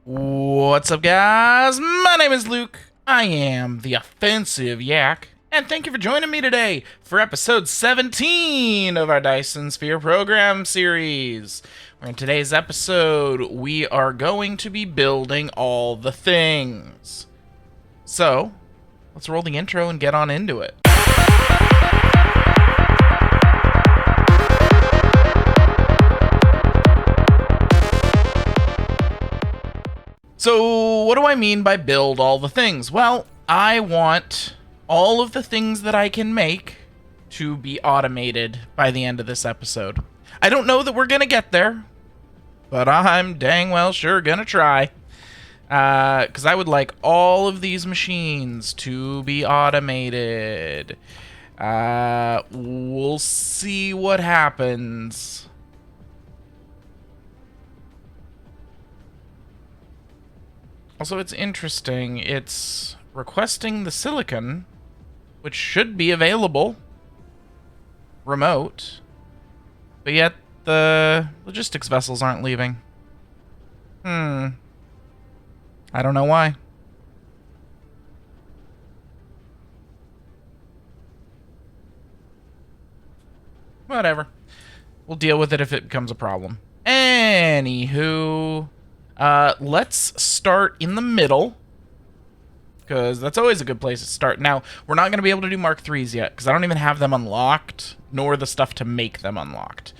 What's up, guys? My name is Luke. I am the Offensive Yak, and thank you for joining me today for episode 17 of our Dyson Sphere Program series. In today's episode, we are going to be building all the things. So, let's roll the intro and get on into it. So, what do I mean by build all the things? Well, I want all of the things that I can make to be automated by the end of this episode. I don't know that we're going to get there, but I'm dang well sure going to try. Because I would like all of these machines to be automated. We'll see what happens. Also, it's interesting. It's requesting the silicon, which should be available remote, but yet the logistics vessels aren't leaving. I don't know why. Whatever. We'll deal with it if it becomes a problem. Anywho, let's start in the middle, because that's always a good place to start. Now, we're not going to be able to do Mark IIIs yet, because I don't even have them unlocked, nor the stuff to make them unlocked.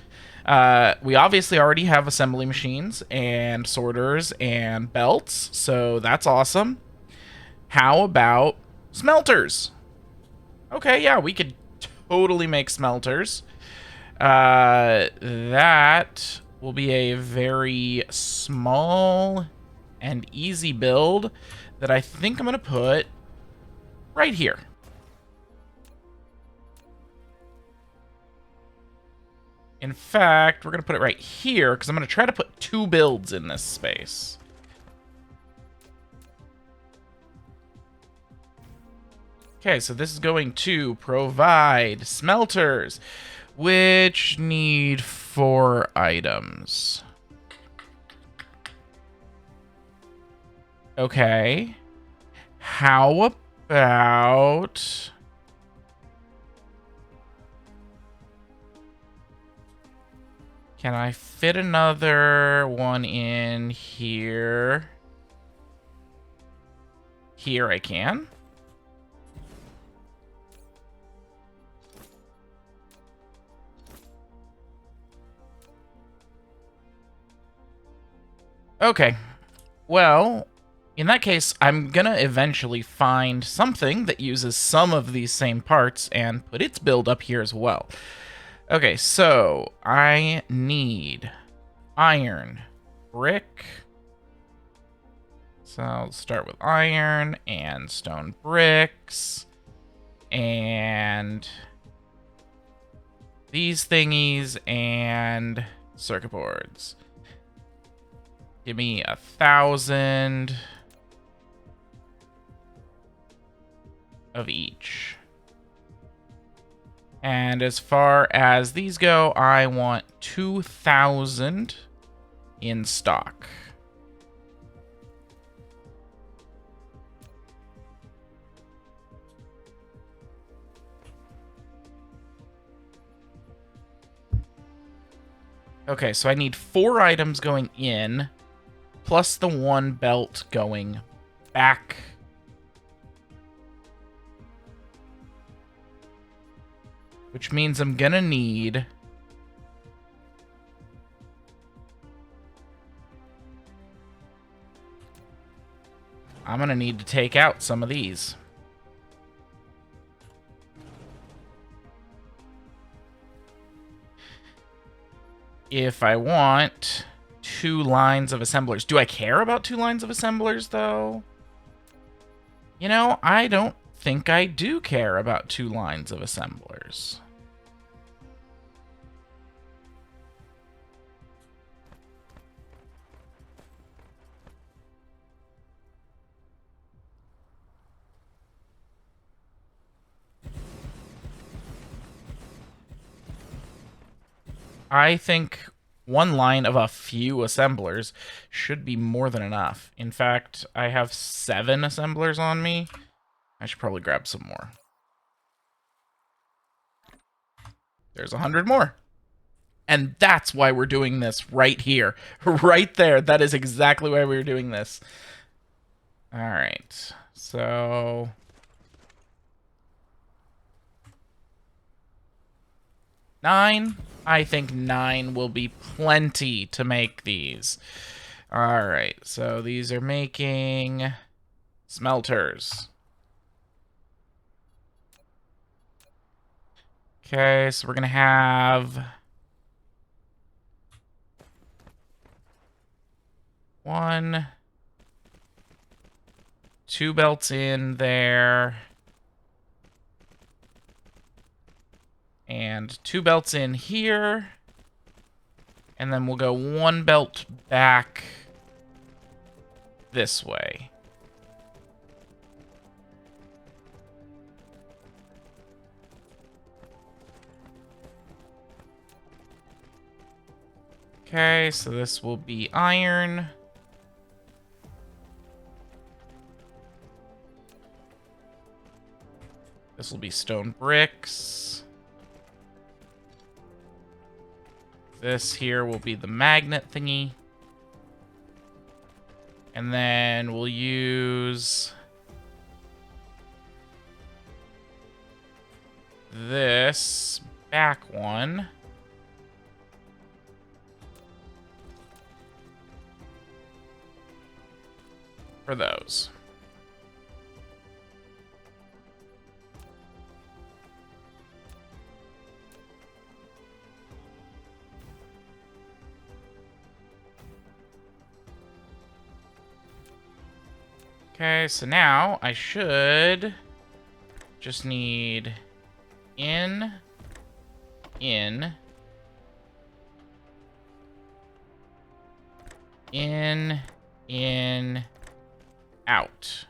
We obviously already have assembly machines, and sorters, and belts, so that's awesome. How about smelters? Okay, yeah, we could totally make smelters. That will be a very small and easy build that I think I'm going to put right here. In fact, we're going to put it right here because I'm going to try to put two builds in this space. Okay, so this is going to provide smelters, which need 4 items. Okay. How about... Can I fit another one in here? Here I can. Okay. Well, in that case, I'm gonna eventually find something that uses some of these same parts and put its build up here as well. Okay, so I need iron, brick. So I'll start with iron and stone bricks and these thingies and circuit boards. Give me 1,000 of each. And as far as these go, I want 2,000 in stock. Okay, so I need 4 items going in, plus the 1 belt going back. Which means I'm gonna need... I'm gonna need to take out some of these. If I want 2 lines of assemblers. Do I care about 2 lines of assemblers, though? You know, I don't think I do care about 2 lines of assemblers. I think One line of a few assemblers should be more than enough. In fact, I have 7 assemblers on me. I should probably grab some more. There's 100 more. And that's why we're doing this right here. Right there. That is exactly why we were doing this. All right. So... 9. I think 9 will be plenty to make these. All right. So these are making smelters. Okay, so we're going to have 1, 2 belts in there. And 2 belts in here. And then we'll go 1 belt back this way. Okay, so this will be iron. This will be stone bricks. This here will be the magnet thingy. And then we'll use this back one. For those. Okay, so now I should just need in, out.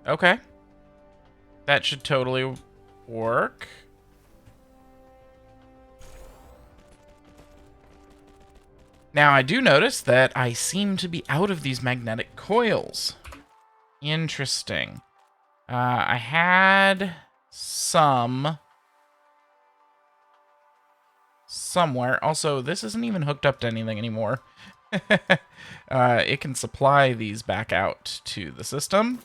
Okay. That should totally work. Now, I do notice that I seem to be out of these magnetic coils. Interesting. I had some somewhere. Also, this isn't even hooked up to anything anymore. It can supply these back out to the system.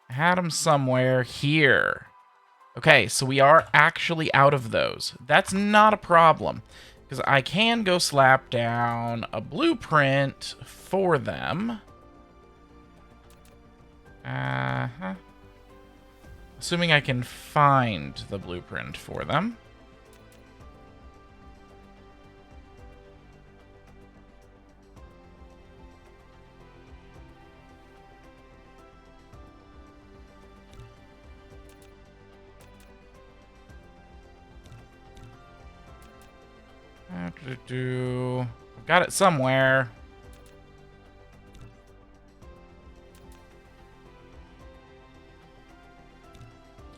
I had them somewhere here. Okay, so we are actually out of those. That's not a problem, because I can go slap down a blueprint for them. Assuming I can find the blueprint for them. I've got it somewhere.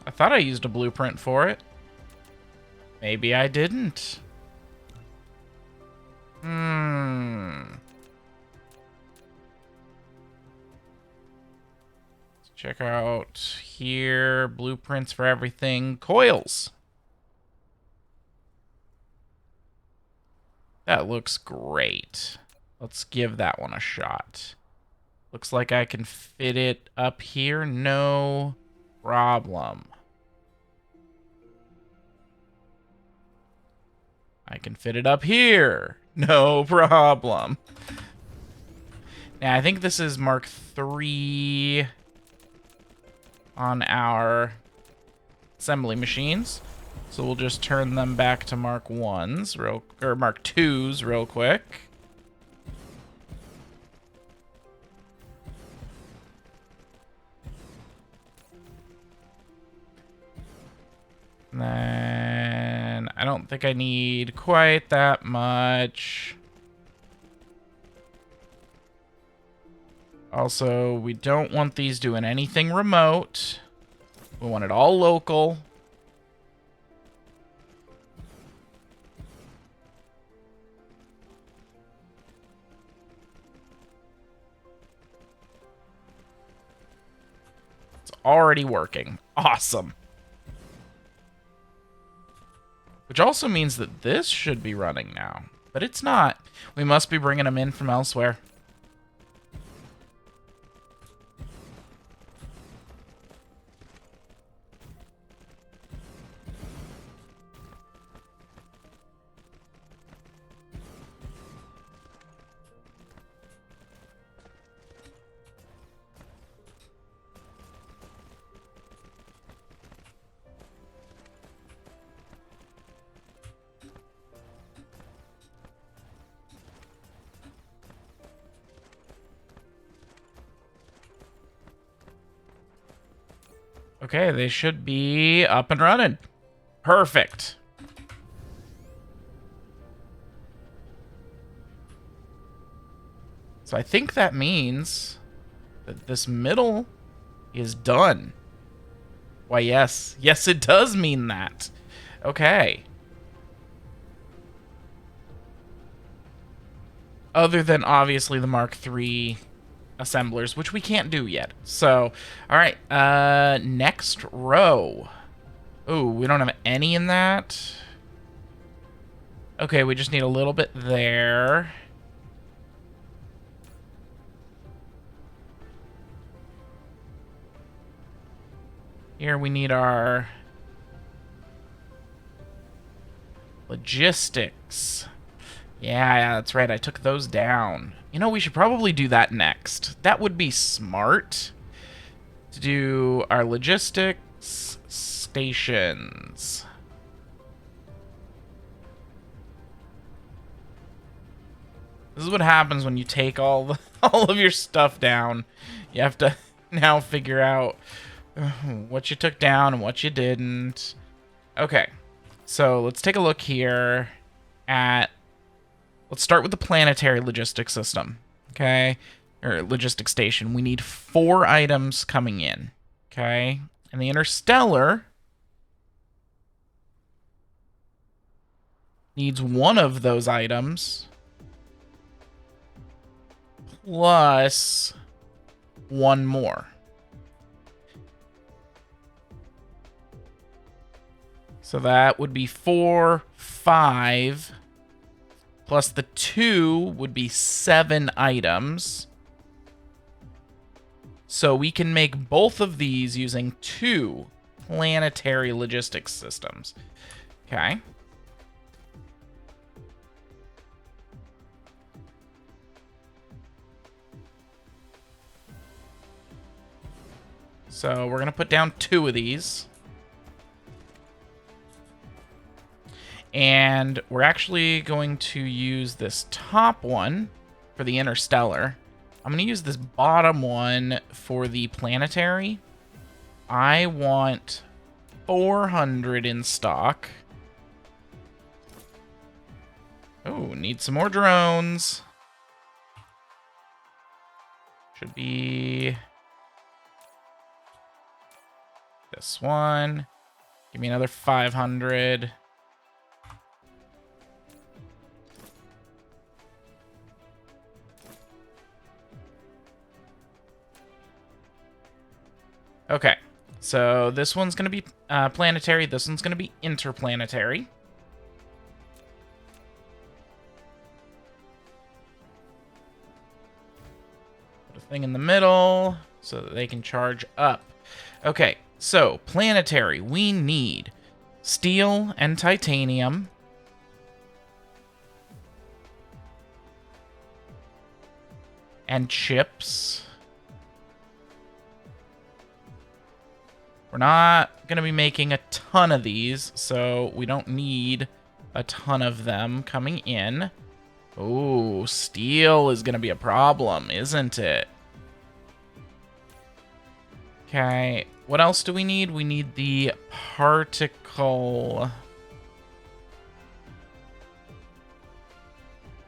I thought I used a blueprint for it. Maybe I didn't. Let's check out here. Blueprints for everything. Coils. That looks great. Let's give that one a shot. Looks like I can fit it up here. No problem. I can fit it up here. No problem. Now, I think this is Mark 3 on our assembly machines. So we'll just turn them back to Mark 1s, or Mark 2s real quick. And then I don't think I need quite that much. Also, we don't want these doing anything remote. We want it all local. It's already working. Awesome. Which also means that this should be running now. But it's not. We must be bringing them in from elsewhere. Okay, they should be up and running. Perfect. So I think that means that this middle is done. Why, yes. Yes, it does mean that. Okay. Other than, obviously, the Mark III assemblers, which we can't do yet. So, all right. Next row. Oh, we don't have any in that. Okay, we just need a little bit there. Here we need our logistics. Yeah, that's right. I took those down. You know, we should probably do that next. That would be smart. To do our logistics stations. This is what happens when you take all of your stuff down. You have to now figure out what you took down and what you didn't. Okay, so let's take a look here at... Let's start with the planetary logistics system, okay? Or logistics station. We need 4 items coming in, okay? And the interstellar needs 1 of those items plus 1 more. So that would be 4, 5, plus the 2 would be 7 items. So we can make both of these using 2 planetary logistics systems. Okay. So we're going to put down 2 of these. And we're actually going to use this top one for the interstellar. I'm going to use this bottom one for the planetary. I want 400 in stock. Oh, need some more drones. Should be this one. Give me another 500. Okay, so this one's going to be planetary. This one's going to be interplanetary. Put a thing in the middle so that they can charge up. Okay, so planetary. We need steel and titanium. And chips. We're not going to be making a ton of these, so we don't need a ton of them coming in. Oh, steel is going to be a problem, isn't it? Okay, what else do we need? We need the particle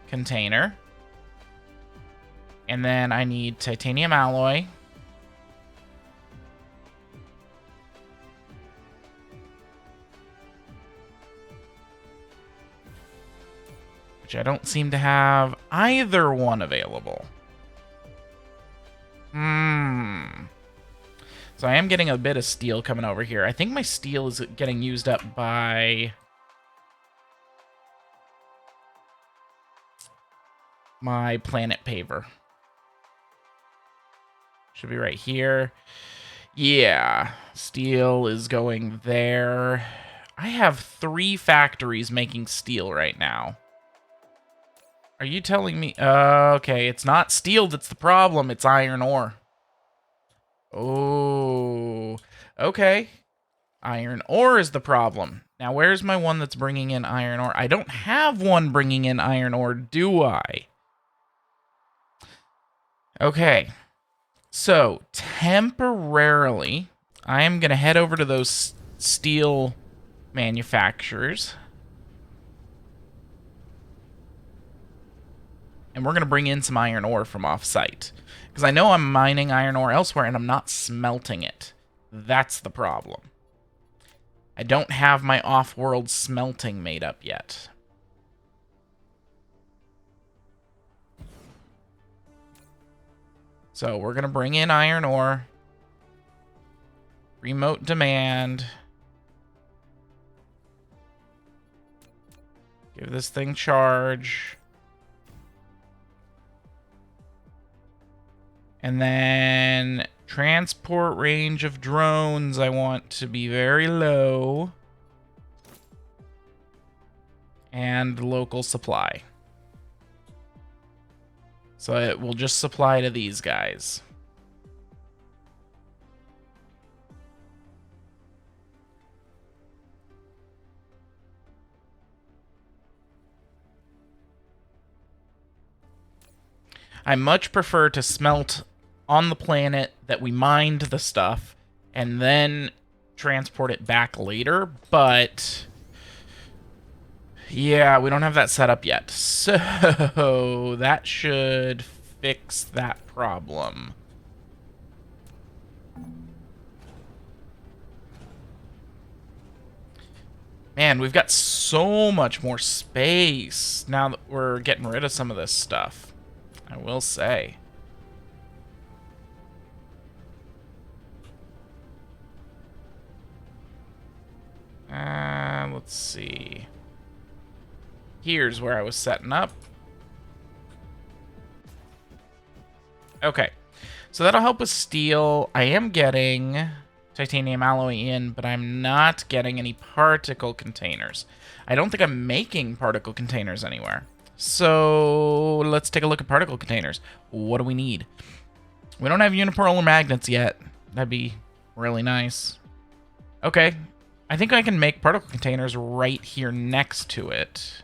container. And then I need titanium alloy. Which I don't seem to have either one available. So I am getting a bit of steel coming over here. I think my steel is getting used up by my planet paver. Should be right here. Yeah, steel is going there. I have 3 factories making steel right now. Are you telling me? Okay, it's not steel that's the problem. It's iron ore. Oh, okay. Iron ore is the problem. Now, where's my one that's bringing in iron ore? I don't have one bringing in iron ore, do I? Okay. So, temporarily, I am going to head over to those steel manufacturers. And we're going to bring in some iron ore from off-site. Because I know I'm mining iron ore elsewhere and I'm not smelting it. That's the problem. I don't have my off-world smelting made up yet. So we're going to bring in iron ore. Remote demand. Give this thing charge. And then transport range of drones I want to be very low. And local supply. So it will just supply to these guys. I much prefer to smelt on the planet that we mined the stuff and then transport it back later, but yeah, we don't have that set up yet. So that should fix that problem. Man, we've got so much more space now that we're getting rid of some of this stuff, I will say. Let's see. Here's where I was setting up. Okay. So that'll help with steel. I am getting titanium alloy in, but I'm not getting any particle containers. I don't think I'm making particle containers anywhere. So let's take a look at particle containers. What do we need? We don't have unipolar magnets yet. That'd be really nice. Okay. I think I can make particle containers right here next to it.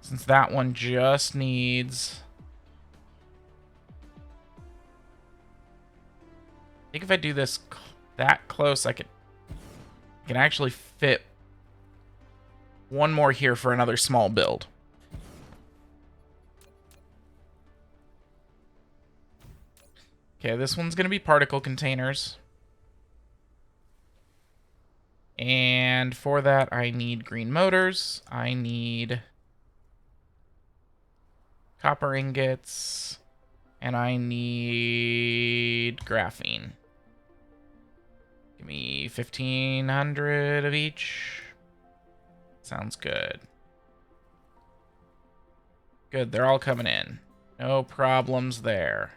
Since that one just needs... I think if I do this that close, I can actually fit one more here for another small build. Okay, this one's going to be particle containers. And for that, I need green motors. I need copper ingots. And I need graphene. Give me 1,500 of each. Sounds good. Good, they're all coming in. No problems there.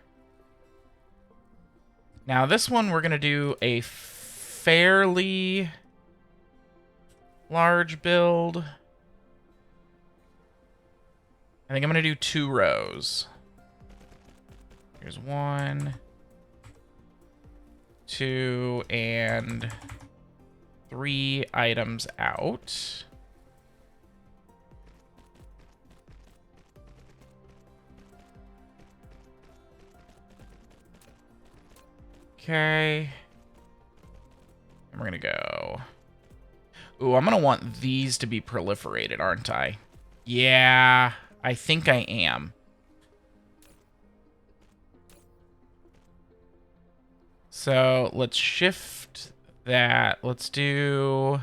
Now this one, we're going to do a fairly large build. I think I'm going to do 2 rows. Here's 1, 2, and 3 items out. Okay. And we're gonna go. Ooh, I'm gonna want these to be proliferated, aren't I? Yeah, I think I am. So let's shift that. Let's do...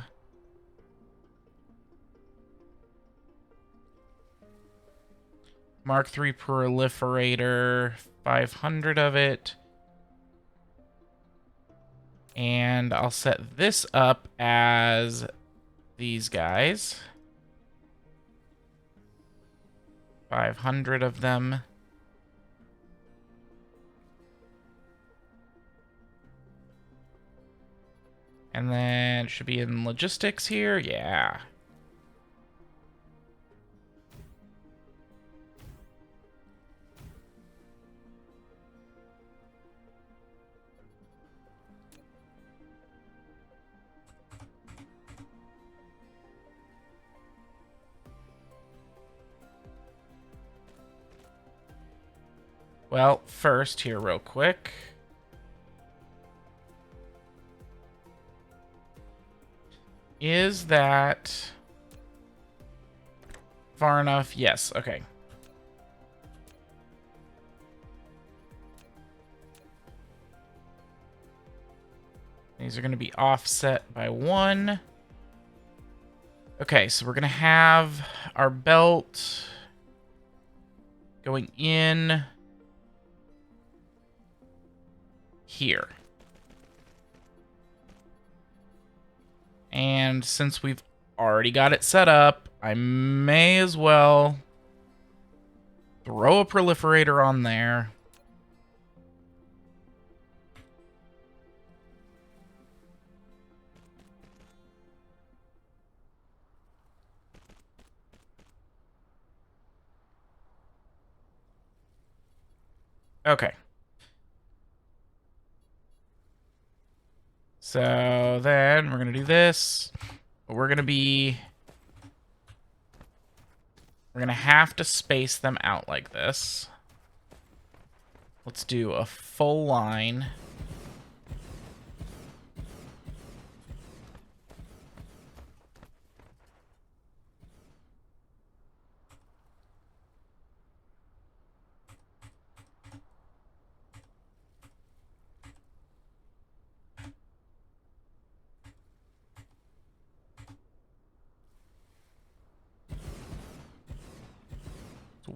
Mark III proliferator, 500 of it. And I'll set this up as these guys. 500 of them. And then it should be in logistics here. Yeah. Well, first here real quick. Is that far enough? Yes, okay. These are going to be offset by 1. Okay, so we're going to have our belt going in here. And since we've already got it set up, I may as well throw a proliferator on there. Okay. So then we're going to do this. But we're going to have to space them out like this. Let's do a full line.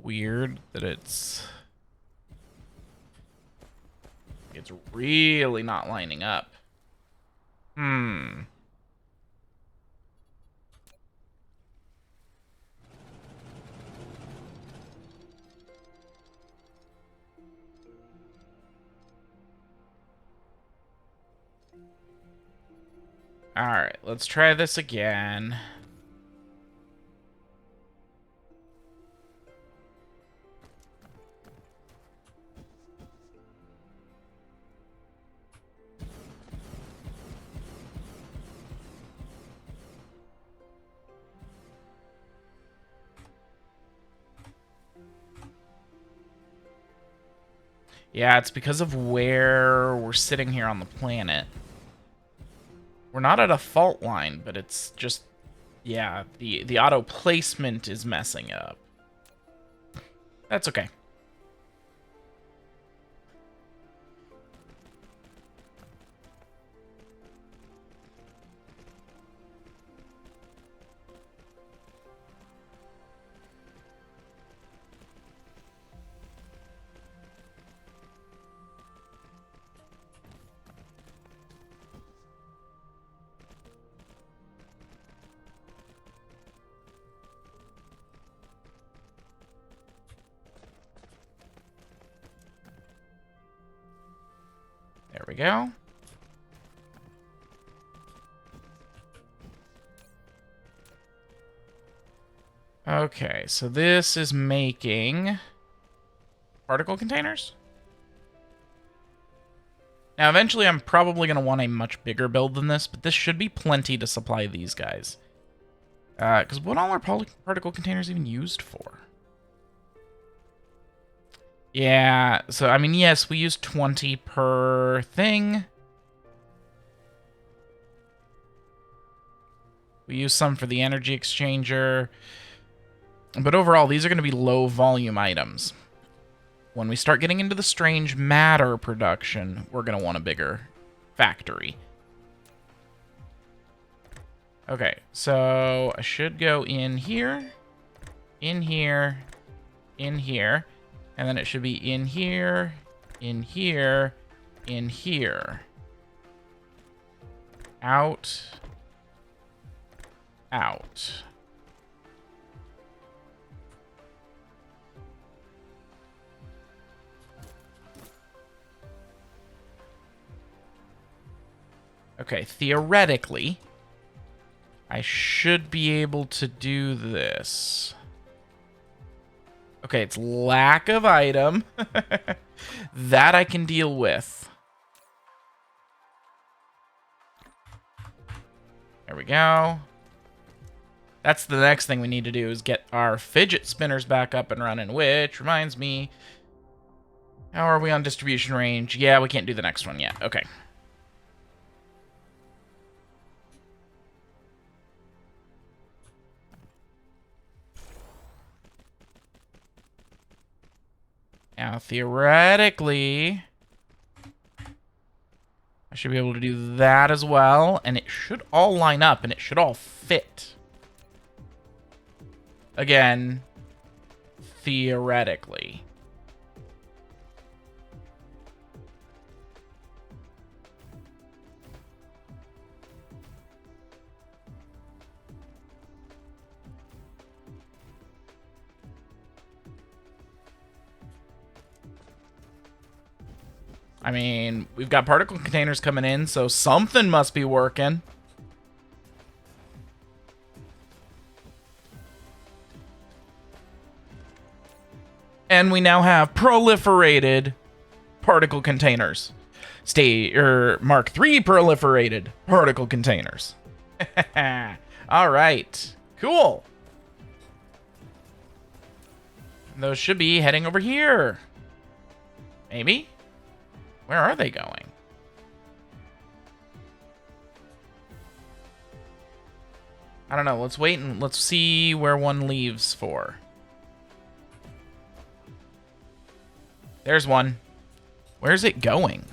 Weird that it's really not lining up. All right, let's try this again. Yeah, it's because of where we're sitting here on the planet. We're not at a fault line, but it's just, yeah, the auto placement is messing up. That's okay. There we go. Okay, so this is making particle containers. Now, eventually, I'm probably going to want a much bigger build than this, but this should be plenty to supply these guys. Because what all are particle containers even used for? Yeah, so, I mean, yes, we use 20 per thing. We use some for the energy exchanger. But overall, these are going to be low volume items. When we start getting into the strange matter production, we're going to want a bigger factory. Okay, so I should go in here, in here, in here, and then it should be in here, in here, in here. Out, out. Okay, theoretically, I should be able to do this. Okay, it's lack of item. That I can deal with. There we go. That's the next thing we need to do is get our fidget spinners back up and running, which reminds me, how are we on distribution range? Yeah, we can't do the next one yet. Okay. Now, theoretically, I should be able to do that as well, and it should all line up, and it should all fit. Again, theoretically. I mean, we've got particle containers coming in, so something must be working. And we now have proliferated particle containers. Mark III proliferated particle containers. All right. Cool. Those should be heading over here. Maybe? Where are they going? I don't know. Let's wait and let's see where one leaves for. There's one. Where's it going?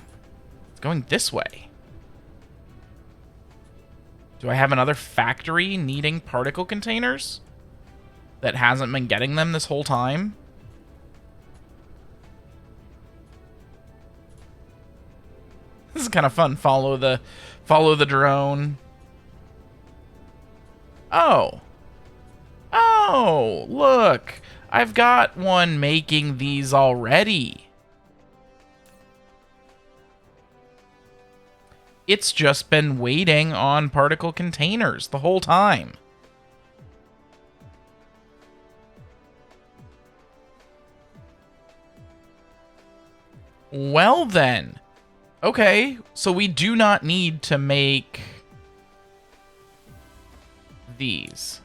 It's going this way. Do I have another factory needing particle containers that hasn't been getting them this whole time? This is kind of fun. Follow the drone. Oh. Oh, look. I've got one making these already. It's just been waiting on particle containers the whole time. Well then. Okay, so we do not need to make these.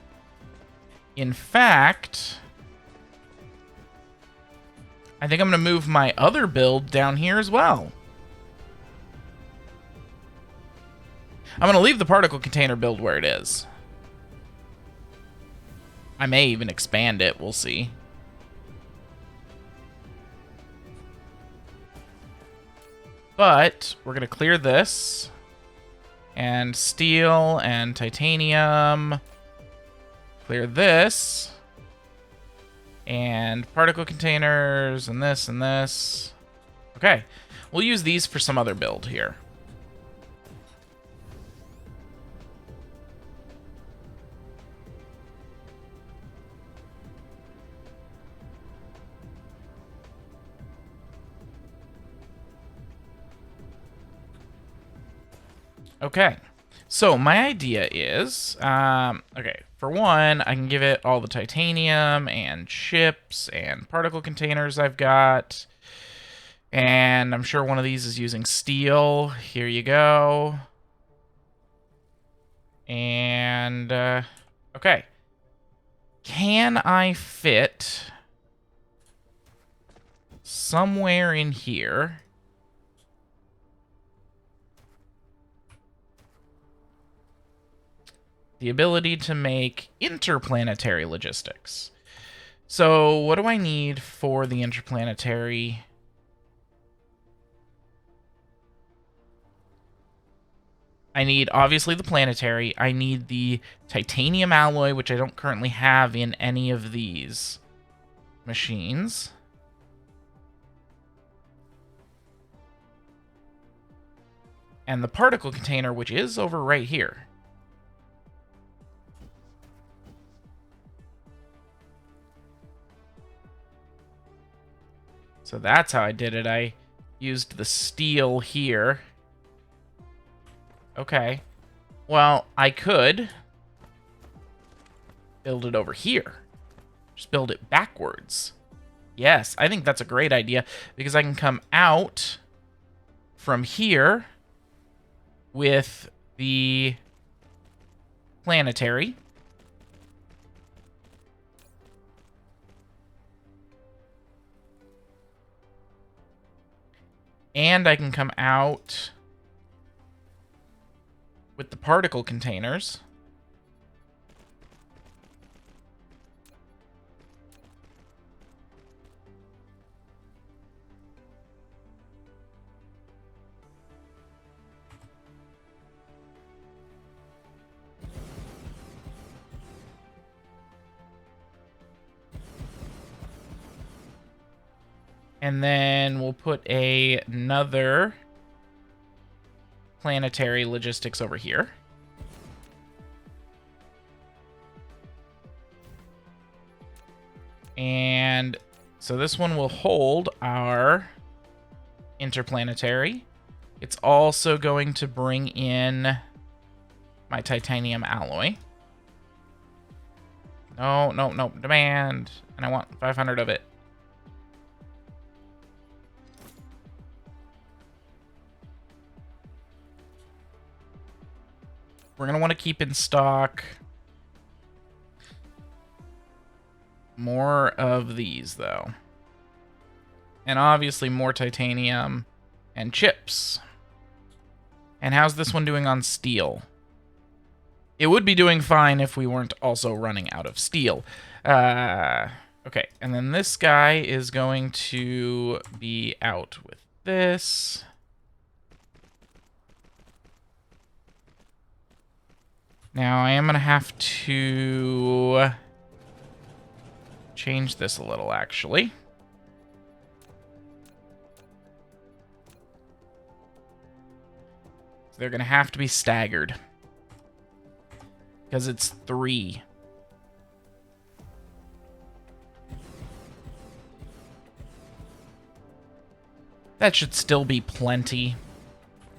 In fact, I think I'm going to move my other build down here as well. I'm going to leave the particle container build where it is. I may even expand it, we'll see. But we're going to clear this. And steel and titanium. Clear this. And particle containers and this and this. Okay. We'll use these for some other build here. Okay, so my idea is, okay, for one, I can give it all the titanium and chips and particle containers I've got. And I'm sure one of these is using steel. Here you go. And, okay. Can I fit somewhere in here the ability to make interplanetary logistics? So what do I need for the interplanetary? I need, obviously, the planetary. I need the titanium alloy, which I don't currently have in any of these machines. And the particle container, which is over right here. So that's how I did it. I used the steel here. Okay. Well, I could build it over here. Just build it backwards. Yes, I think that's a great idea because I can come out from here with the planetary. And I can come out with the particle containers. And then we'll put another planetary logistics over here. And so this one will hold our interplanetary. It's also going to bring in my titanium alloy. No, no, no, demand. And I want 500 of it. We're going to want to keep in stock more of these, though. And obviously more titanium and chips. And how's this one doing on steel? It would be doing fine if we weren't also running out of steel. Okay, and then this guy is going to be out with this. Now, I am going to have to change this a little, actually. They're going to have to be staggered. Because it's 3. That should still be plenty.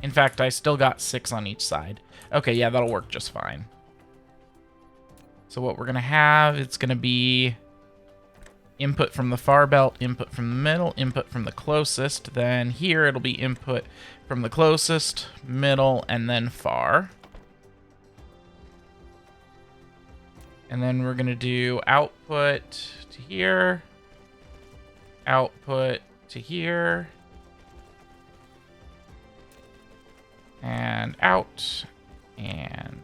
In fact, I still got 6 on each side. Okay, yeah, that'll work just fine. So what we're going to have, it's going to be input from the far belt, input from the middle, input from the closest. Then here it'll be input from the closest, middle, and then far. And then we're going to do output to here, output to here, and out, and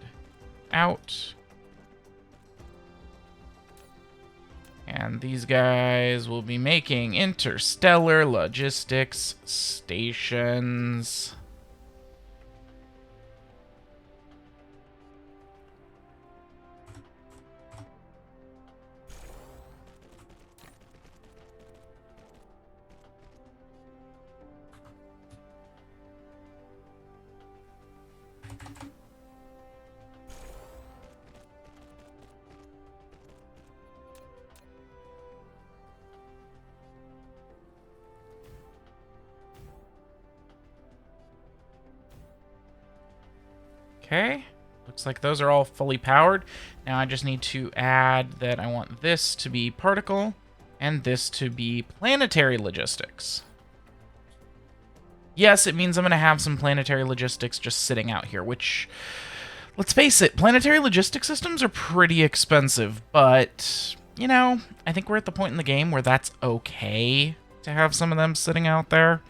out. And these guys will be making interstellar logistics stations. Okay, looks like those are all fully powered. Now I just need to add that I want this to be particle and this to be planetary logistics. Yes, it means I'm going to have some planetary logistics just sitting out here, which, let's face it, planetary logistics systems are pretty expensive, but, you know, I think we're at the point in the game where that's okay to have some of them sitting out there.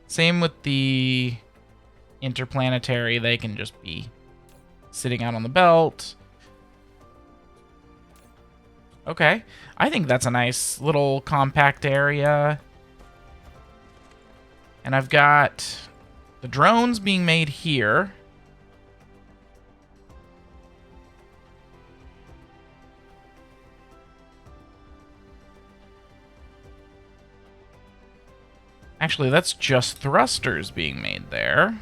Same with the interplanetary, they can just be sitting out on the belt. Okay. I think that's a nice little compact area. And I've got the drones being made here. Actually, that's just thrusters being made there.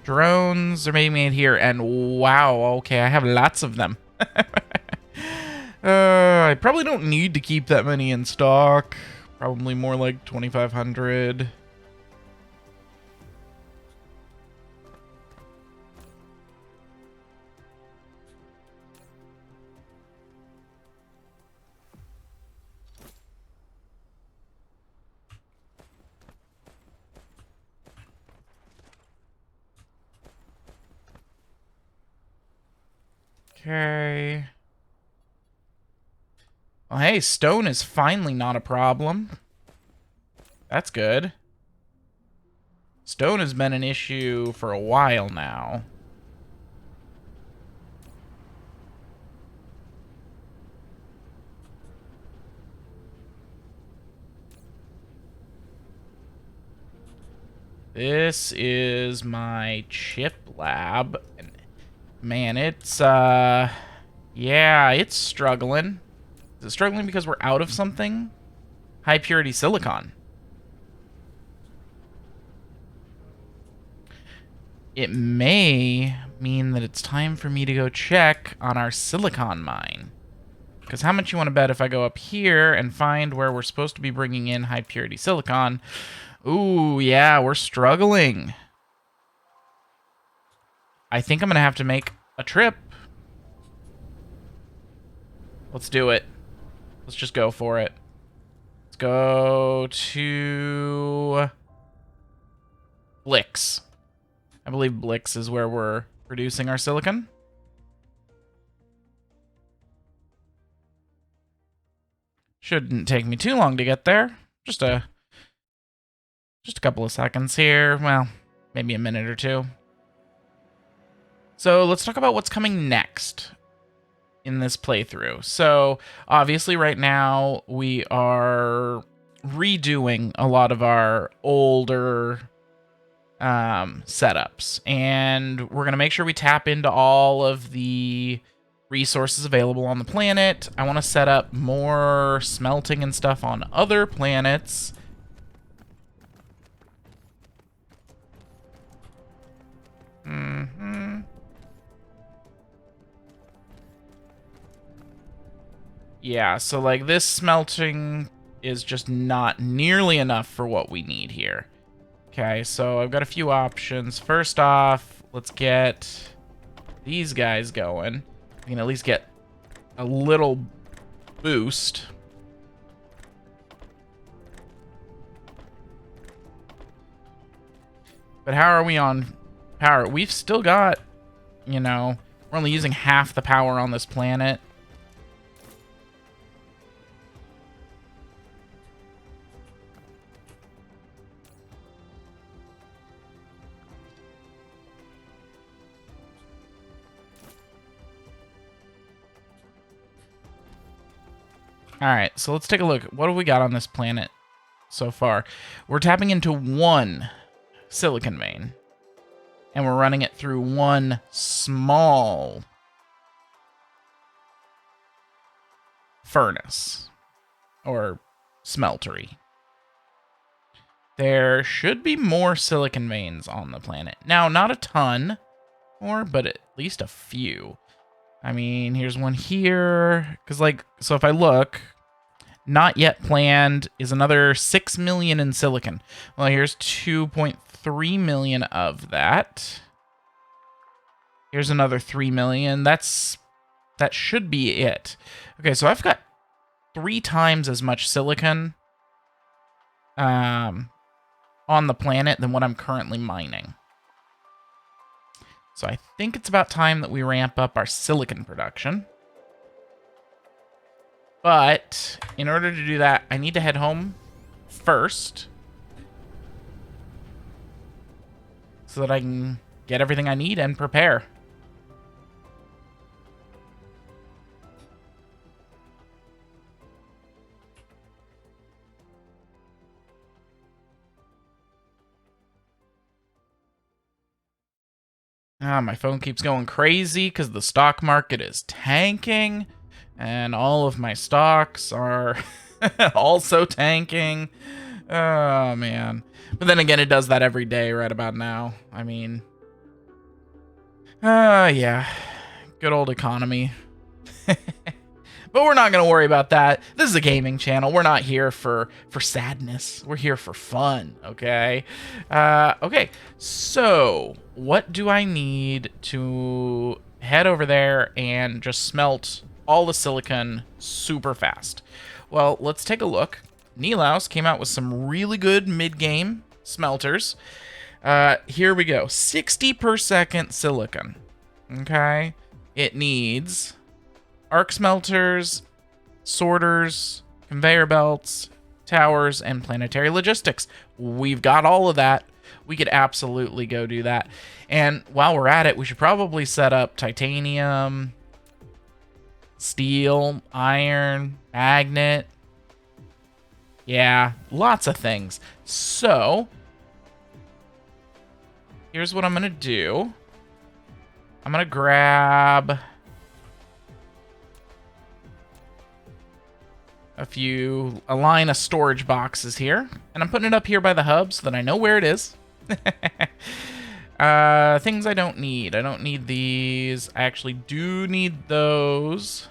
Drones are being made here, and wow, okay, I have lots of them. I probably don't need to keep that many in stock. Probably more like 2,500. Okay. Well, hey, stone is finally not a problem. That's good. Stone has been an issue for a while now. This is my chip lab. And man, it's, yeah, it's struggling. Is it struggling because we're out of something? High purity silicon. It may mean that it's time for me to go check on our silicon mine. Because how much you want to bet if I go up here and find where we're supposed to be bringing in high purity silicon? Ooh, yeah, we're struggling. I think I'm going to have to make a trip. Let's do it. Let's just go for it. Let's go to Blix. I believe Blix is where we're producing our silicon. Shouldn't take me too long to get there. Just a couple of seconds here. Well, maybe a minute or two. So let's talk about what's coming next in this playthrough. So obviously right now we are redoing a lot of our older setups, and we're going to make sure we tap into all of the resources available on the planet. I want to set up more smelting and stuff on other planets. Yeah, so like this smelting is just not nearly enough for what we need here. Okay, so I've got a few options. First off, let's get these guys going. We can at least get a little boost. But how are we on power? We've still got, you know, we're only using half the power on this planet. All right, so let's take a look. What have we got on this planet so far? We're tapping into one silicon vein, and we're running it through one small furnace or smeltery. There should be more silicon veins on the planet. Now, not a ton more, but at least a few. I mean, here's one here. Because, like, so if I look, not yet planned is another 6 million in silicon. Well, here's 2.3 million of that. Here's another 3 million. That should be it. Okay, so I've got 3 times as much silicon on the planet than what I'm currently mining. So I think it's about time that we ramp up our silicon production. But in order to do that, I need to head home first so that I can get everything I need and prepare. My phone keeps going crazy because the stock market is tanking, and all of my stocks are also tanking. Oh, man. But then again, it does that every day right about now. I mean, yeah. Good old economy. But we're not going to worry about that. This is a gaming channel. We're not here for sadness. We're here for fun, okay? Okay, so what do I need to head over there and just smelt all the silicon super fast? Well, let's take a look. Nilaus came out with some really good mid-game smelters. Here we go. 60 per second silicon, okay? It needs arc smelters, sorters, conveyor belts, towers, and planetary logistics. We've got all of that. We could absolutely go do that. And while we're at it, we should probably set up titanium, steel, iron, magnet. Yeah, lots of things. So, here's what I'm going to do. I'm going to grab a line of storage boxes here, and I'm putting it up here by the hub so that I know where it is. Things I don't need. I don't need these. I actually do need those.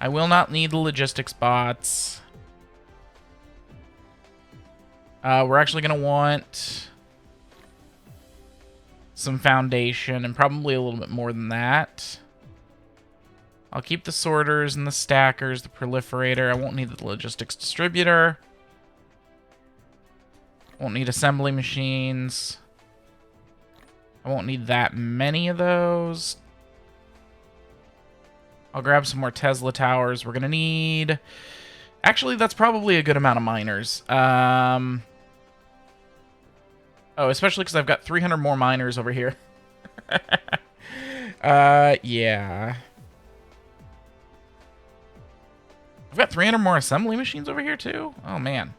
I will not need the logistics bots. We're actually going to want some foundation and probably a little bit more than that. I'll keep the sorters and the stackers, the proliferator. I won't need the logistics distributor. Won't need assembly machines. I won't need that many of those. I'll grab some more Tesla towers. We're going to need... Actually, that's probably a good amount of miners. Oh, especially because I've got 300 more miners over here. Yeah. I've got 300 more assembly machines over here, too? Oh, man.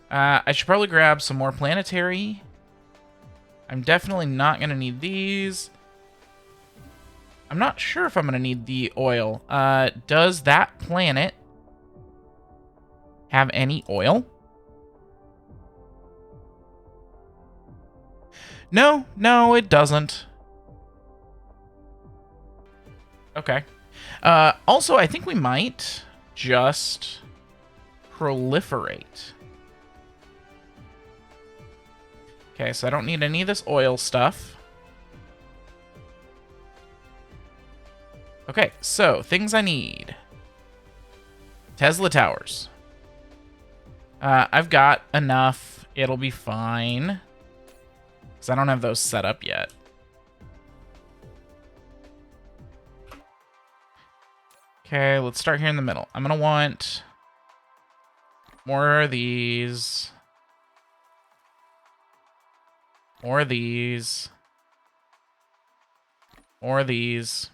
I should probably grab some more planetary. I'm definitely not going to need these. I'm not sure if I'm going to need the oil. Does that planet have any oil? No, it doesn't. Okay. Also, I think we might just proliferate. Okay, so I don't need any of this oil stuff. Okay, so things I need. Tesla towers. I've got enough. It'll be fine. Because I don't have those set up yet. Okay, let's start here in the middle. I'm going to want more of these. More of these. More of these.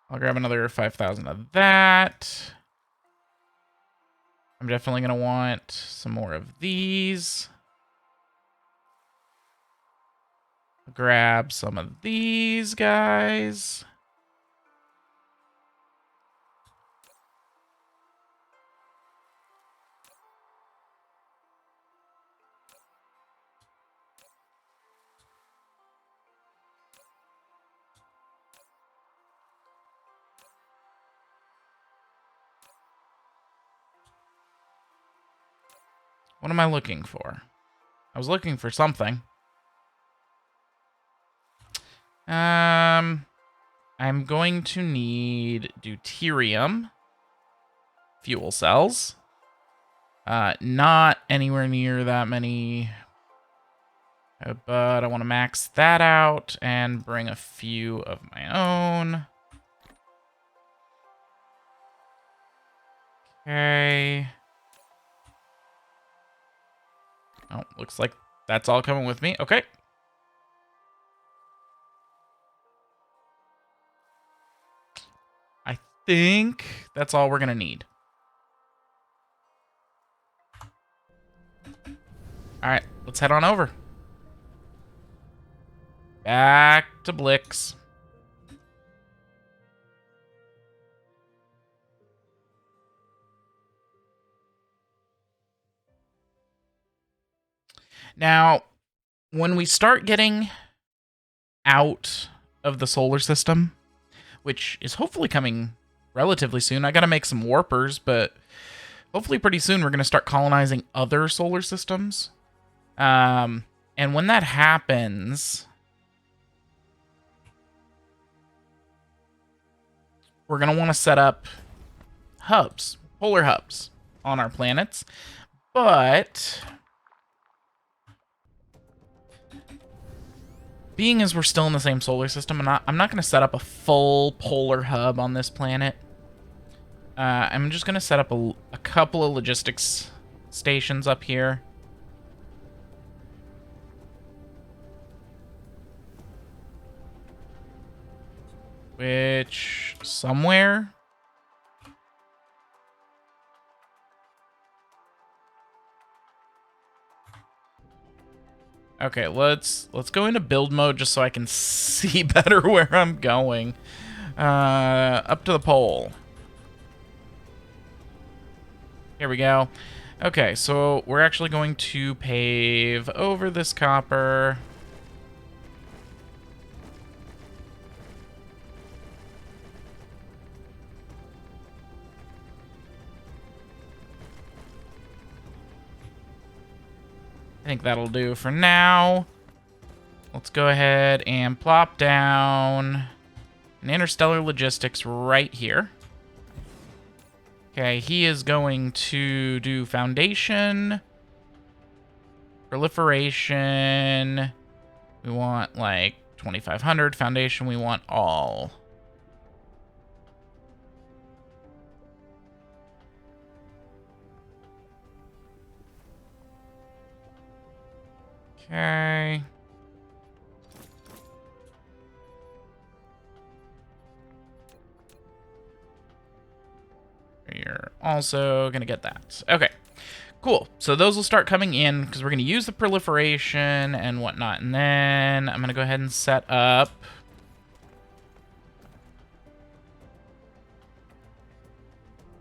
I'll grab another 5,000 of that. I'm definitely going to want some more of these. Grab some of these guys. What am I looking for? I was looking for something. I'm going to need deuterium fuel cells. Not anywhere near that many, but I want to max that out and bring a few of my own. Okay. Oh, looks like that's all coming with me. Okay. I think that's all we're going to need. All right, let's head on over. Back to Blix. Now, when we start getting out of the solar system, which is hopefully coming relatively soon, I got to make some warpers, but hopefully pretty soon we're going to start colonizing other solar systems. And when that happens, we're going to want to set up hubs, polar hubs on our planets. But being as we're still in the same solar system, I'm not going to set up a full polar hub on this planet. I'm just going to set up a couple of logistics stations up here. Which, somewhere... Okay, let's go into build mode just so I can see better where I'm going. Up to the pole. Here we go. Okay, so we're actually going to pave over this copper. I think that'll do for now. Let's go ahead and plop down an interstellar logistics right here. Okay, he is going to do foundation, proliferation. We want like 2,500. Foundation, we want all. Okay. You're also going to get that. Okay, cool. So those will start coming in because we're going to use the proliferation and whatnot. And then I'm going to go ahead and set up...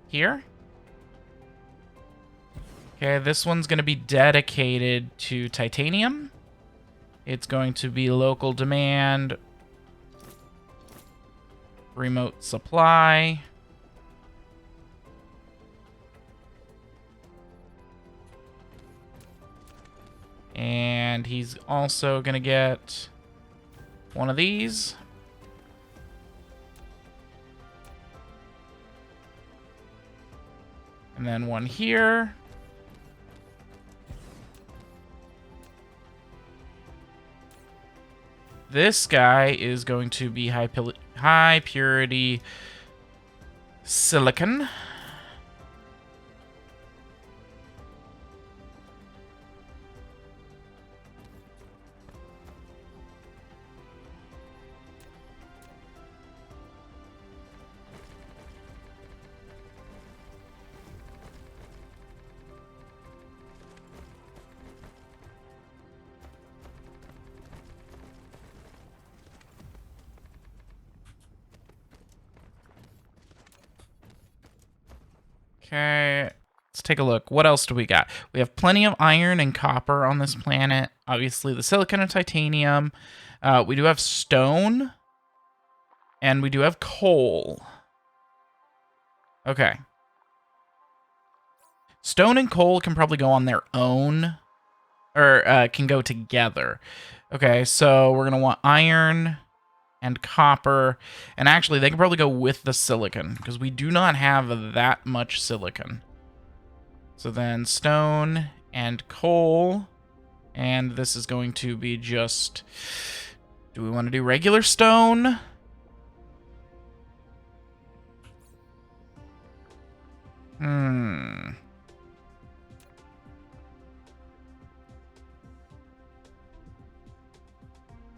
here. Okay, this one's going to be dedicated to titanium. It's going to be local demand, remote supply. And he's also going to get one of these. And then one here. This guy is going to be high purity silicon. Okay, let's take a look. What else do we got? We have plenty of iron and copper on this planet. Obviously, the silicon and titanium. We do have stone. And we do have coal. Okay. Stone and coal can probably go on their own. Or can go together. Okay, so we're going to want iron and copper. And actually, they can probably go with the silicon, because we do not have that much silicon. So then stone and coal. And this is going to be just... do we want to do regular stone?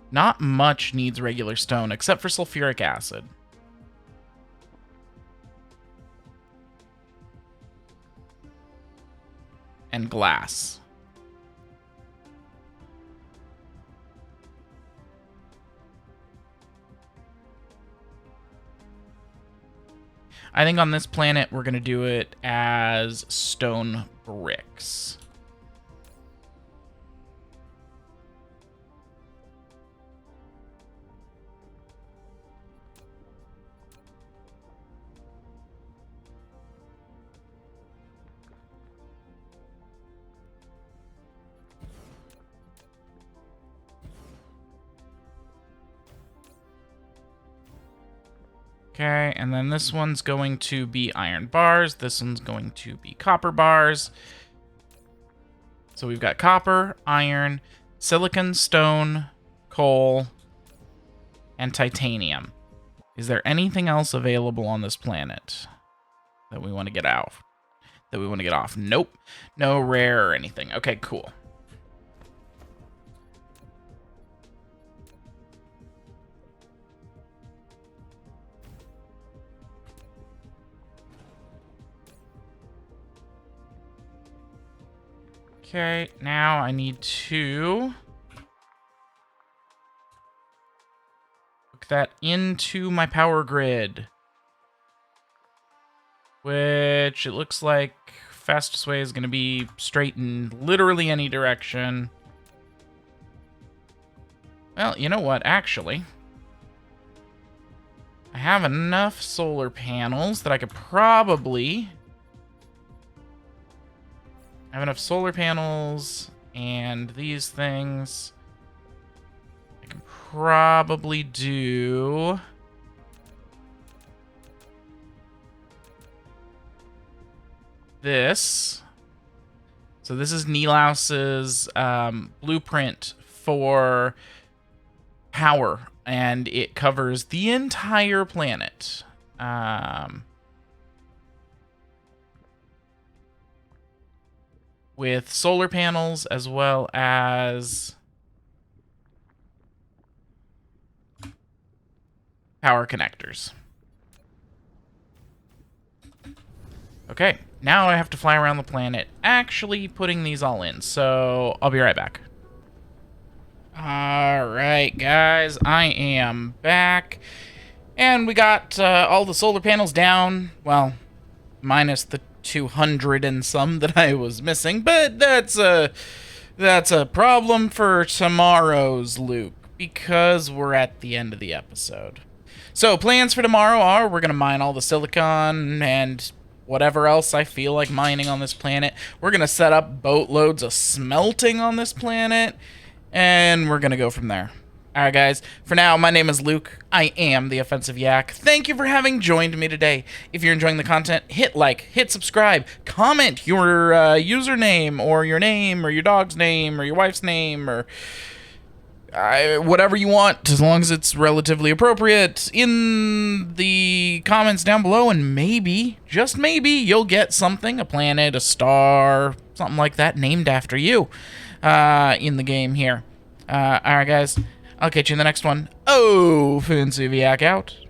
Not much needs regular stone, except for sulfuric acid. and glass. I think on this planet, we're going to do it as stone bricks. Okay, and then this one's going to be iron bars. This one's going to be copper bars. So we've got copper, iron, silicon, stone, coal, and titanium. Is there anything else available on this planet that we want to get out? That we want to get off? Nope. No rare or anything. Okay, cool. Okay, now I need to hook that into my power grid, which it looks like fastest way is going to be straight in literally any direction. Well, you know what, actually, I have enough solar panels that I could probably... I have enough solar panels and these things. I can probably do... this. So this is Nilaus's blueprint for power, and it covers the entire planet. With solar panels as well as power connectors. Okay, now I have to fly around the planet actually putting these all in, so I'll be right back. Alright, guys, I am back. And we got all the solar panels down, well, minus the 200 and some that I was missing, but that's a problem for tomorrow's Luke, because we're at the end of the episode. So plans for tomorrow are we're going to mine all the silicon and whatever else I feel like mining on this planet. We're going to set up boatloads of smelting on this planet, and we're going to go from there. Alright guys, for now, my name is Luke. I am the Offensive Yak. Thank you for having joined me today. If you're enjoying the content, hit like, hit subscribe, comment your username, or your name, or your dog's name, or your wife's name, or whatever you want, as long as it's relatively appropriate, in the comments down below, and maybe, just maybe, you'll get something, a planet, a star, something like that, named after you, in the game here. Alright guys, I'll catch you in the next one. Offensive Yak out.